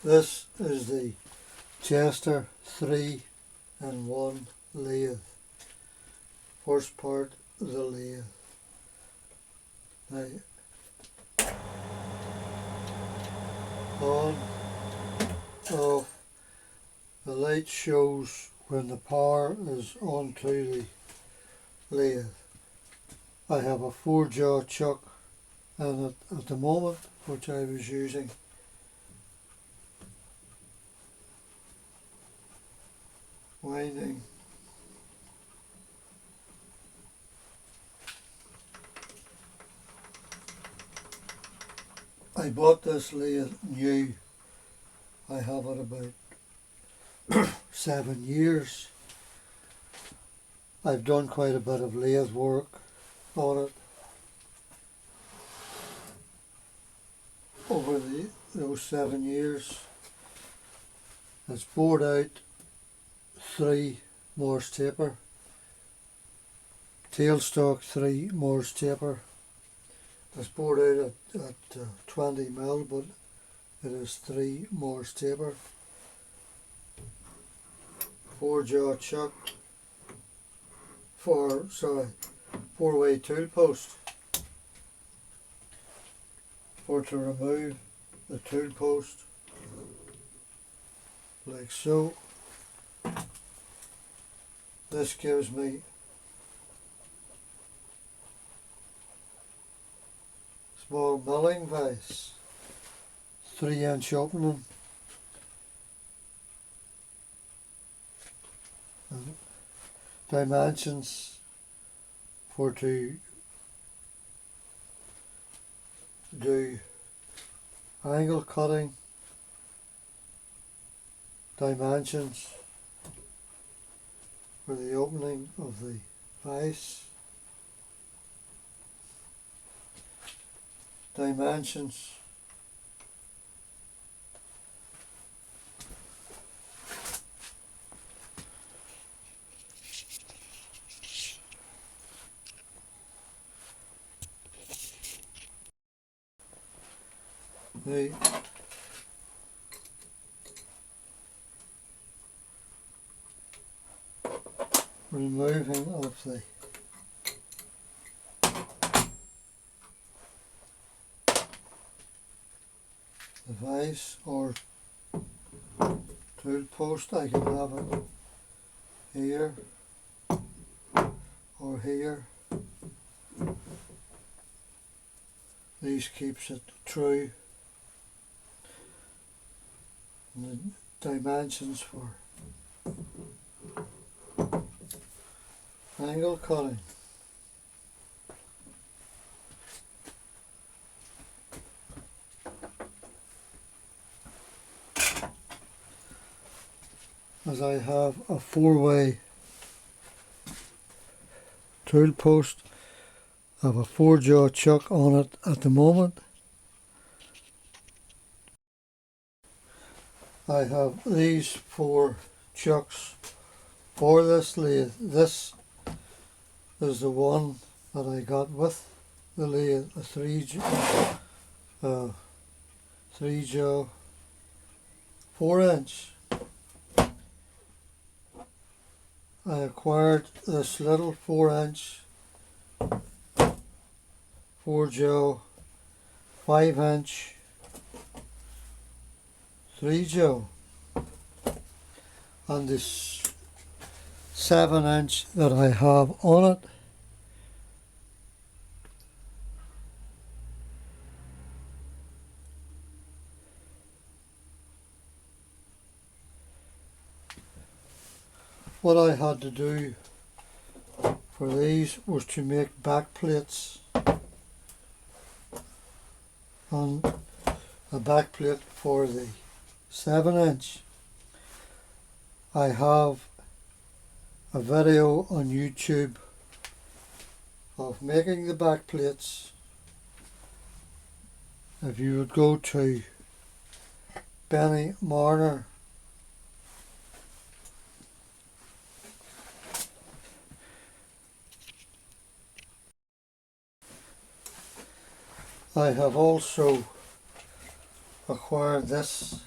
This is the Chester 3-in-1 lathe. First part of the lathe. Now, on, off, the light shows when the power is onto the lathe. I have a 4-jaw chuck in it at the moment, which I was using. Winding. I bought this lathe new. I have it about 7 years. I've done quite a bit of lathe work on it over those 7 years. It's bored out 3 Morse taper, tailstock 3 Morse taper. It's bored out at 20 mil, but it is 3 Morse taper. 4-jaw chuck, 4-way tool post for to remove the tool post, like so. This gives me small milling vise, 3-inch opening, and dimensions for to do angle cutting, dimensions for the opening of the vise, dimensions the removing of the vise or tool post. I can have it here or here. These keeps it true. And the dimensions for angle cutting. As I have a 4-way tool post, I have a 4-jaw chuck on it at the moment. I have these 4 chucks for this lathe. This is the one that I got with the lathe, a 3-jaw 4-inch. I acquired this little 4-inch 4-jaw 5-inch 3-jaw, and this 7-inch that I have on it what I had to do for these was to make back plates, and a back plate for the 7-inch. I have a video on YouTube of making the back plates. If you would go to Benny Marner, I have also acquired this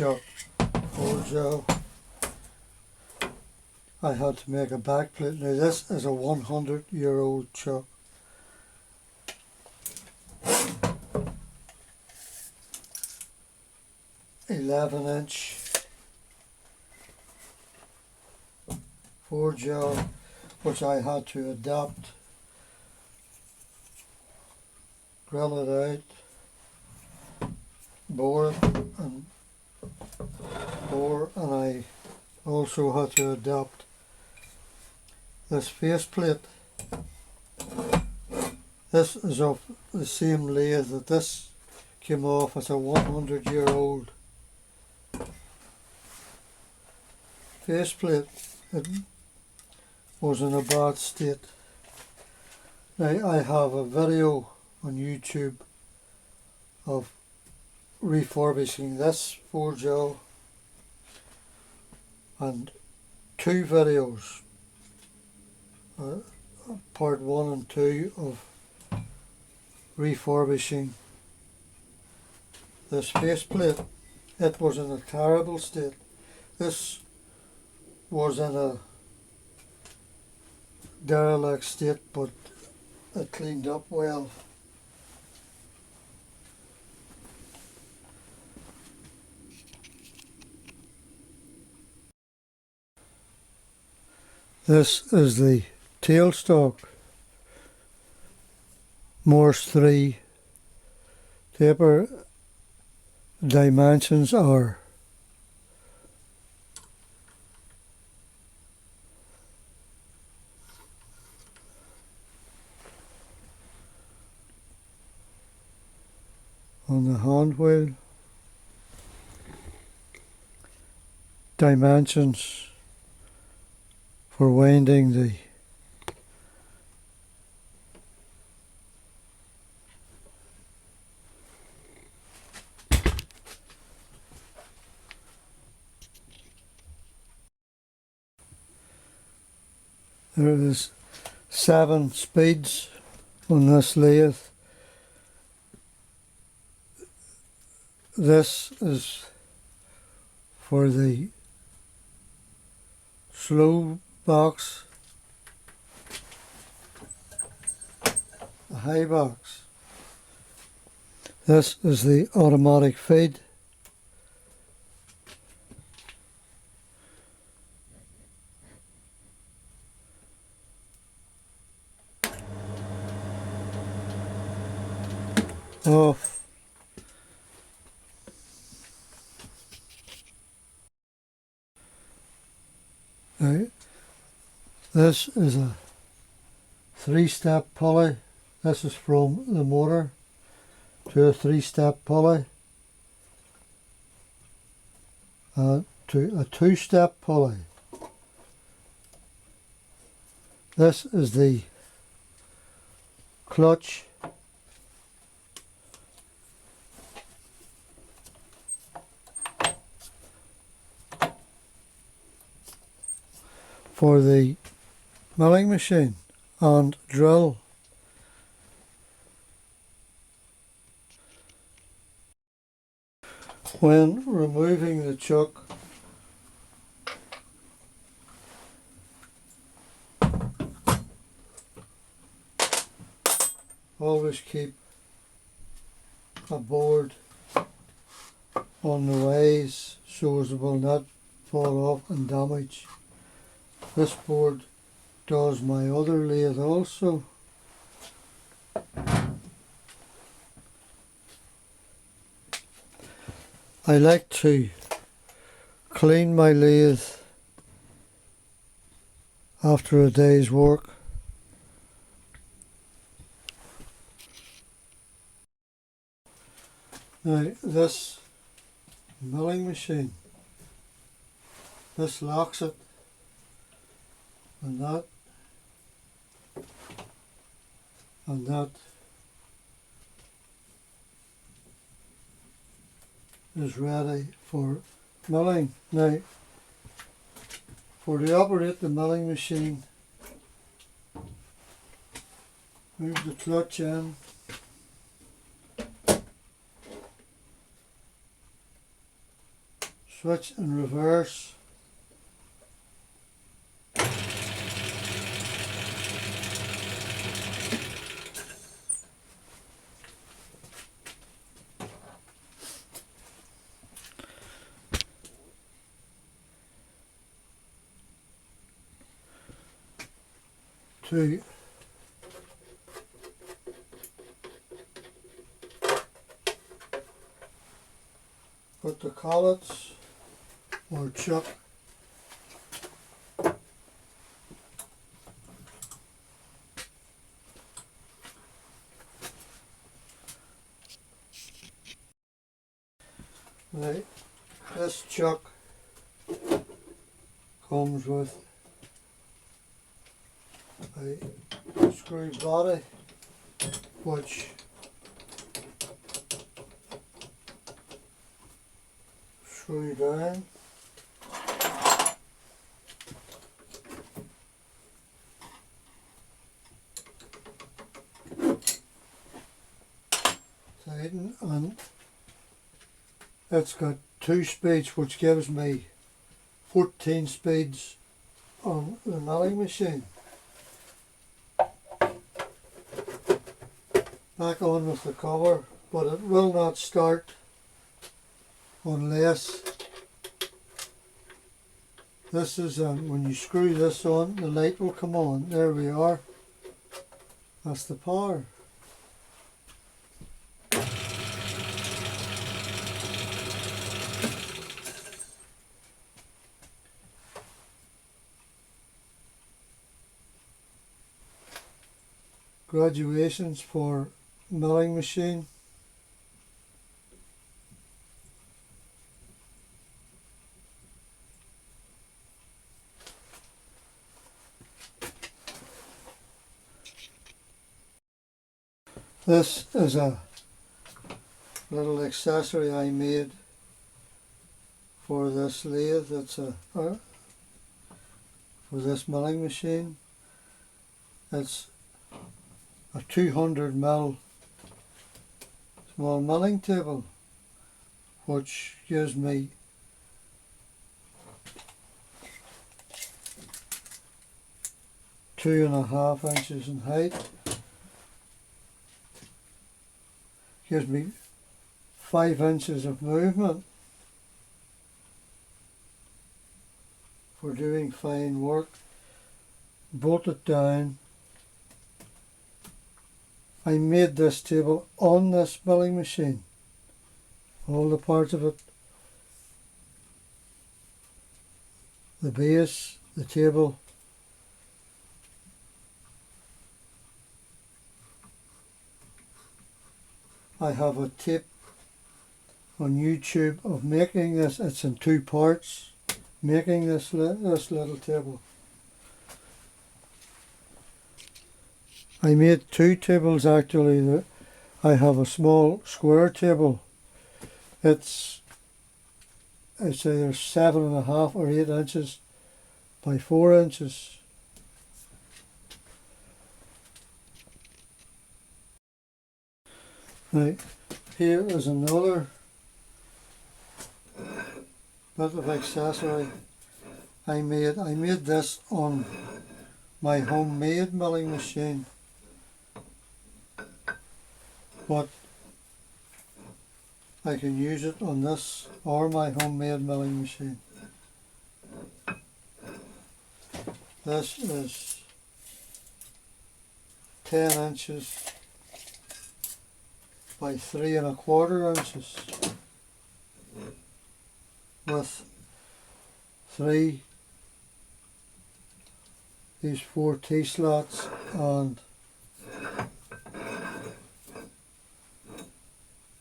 chuck, 4-jaw. I had to make a back plate. Now this is a 100-year-old chuck. (11" 4-jaw, which I had to adapt, drill it out, bore it, and I also had to adapt this faceplate. This is of the same lathe that this came off. As a 100-year-old faceplate. It was in a bad state. Now I have a video on YouTube of refurbishing this 4-jaw, and 2 videos, part 1 and 2 of refurbishing this faceplate. It was in a terrible state. This was in a derelict state, but it cleaned up well. This is the tailstock, Morse 3 taper. Dimensions are on the hand wheel. Dimensions for winding the there is 7 speeds on this lathe. This is for the slow box, the high box. This is the automatic feed. Off. Right. This is a 3-step pulley. This is from the motor to a 3-step pulley to a 2-step pulley. This is the clutch for the milling machine and drill. When removing the chuck, always keep a board on the ways so as it will not fall off and damage. This board does my other lathe also. I like to clean my lathe after a day's work. Now this milling machine, this locks it, and that is ready for milling. Now to operate the milling machine, move the clutch in, switch in reverse. To put the collets or chuck right. This chuck comes with a screw body which screw down. Tighten, and it's got 2 speeds which gives me 14 speeds on the milling machine. Back on with the cover, but it will not start unless this is when you screw this on, the light will come on. There we are. That's the power. Graduations for milling machine. This is a little accessory I made for this lathe. It's for this milling machine. It's a 200mm small milling table which gives me two and a half inches in height. Gives me 5 inches of movement for doing fine work. Bolt it down. I made this table on this milling machine. All the parts of it. The base, the table. I have a tape on YouTube of making this. It's in 2 parts. Making this little table. I made 2 tables actually. I have a small square table. It's either 7.5 or 8 inches by 4 inches. Right, here is another bit of accessory I made. I made this on my homemade milling machine, but I can use it on this or my homemade milling machine. This is 10 inches by 3 1/4 inches with these 4 T-slots and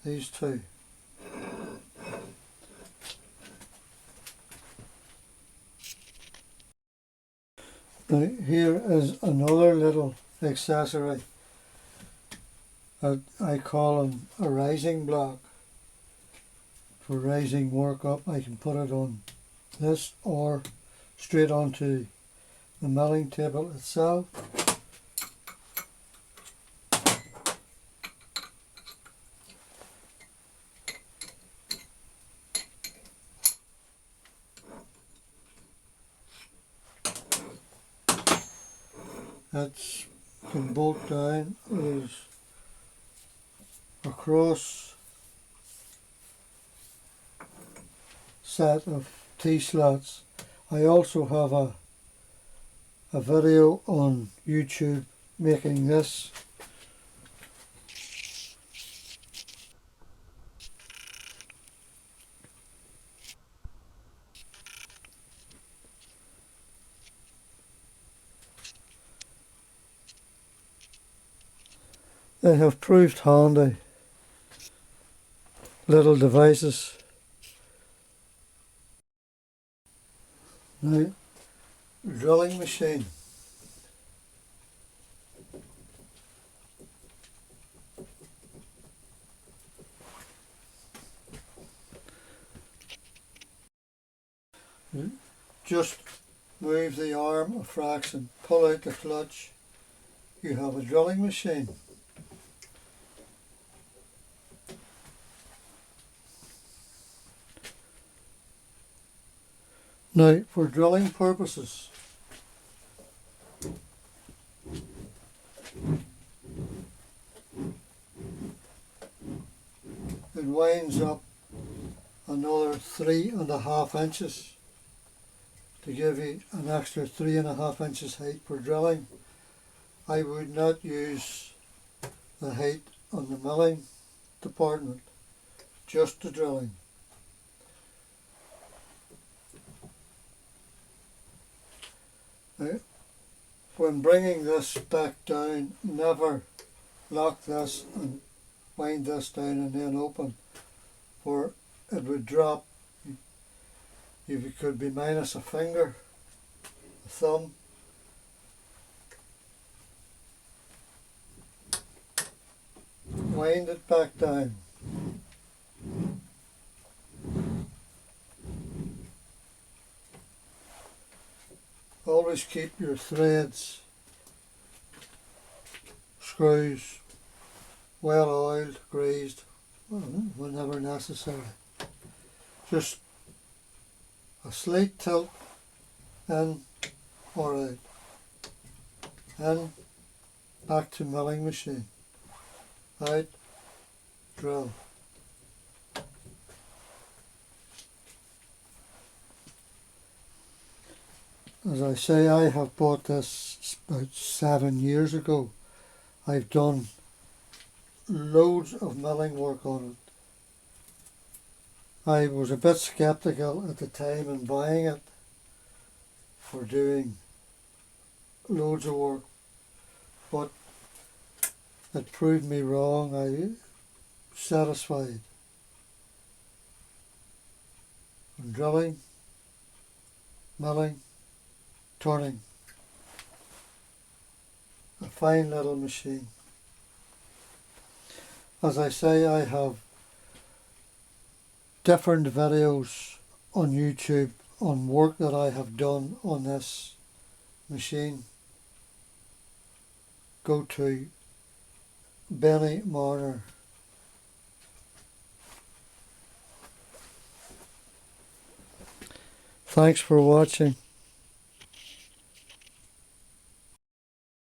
these 2. Now here is another little accessory that I call a rising block. For rising work up, I can put it on this or straight onto the milling table itself. It's can bolt down. There's a cross set of T-slots. I also have a video on YouTube making this. They have proved handy little devices. Now, drilling machine. Just move the arm a fraction, pull out the clutch, you have a drilling machine. Now, for drilling purposes, it winds up another 3.5 inches to give you an extra 3.5 inches height for drilling. I would not use the height on the milling department, just the drilling. Now, when bringing this back down, never lock this and wind this down and then open, for it would drop. You could be minus a finger, a thumb. Wind it back down. Always keep your threads, screws well oiled, greased, whenever necessary. Just a slight tilt in or out, in, back to milling machine, out, drill. As I say, I have bought this about 7 years ago. I've done loads of milling work on it. I was a bit skeptical at the time in buying it for doing loads of work, but it proved me wrong. I'm satisfied. I'm drilling, milling, turning. A fine little machine. As I say, I have different videos on YouTube on work that I have done on this machine. Go to Benny Marner. Thanks for watching.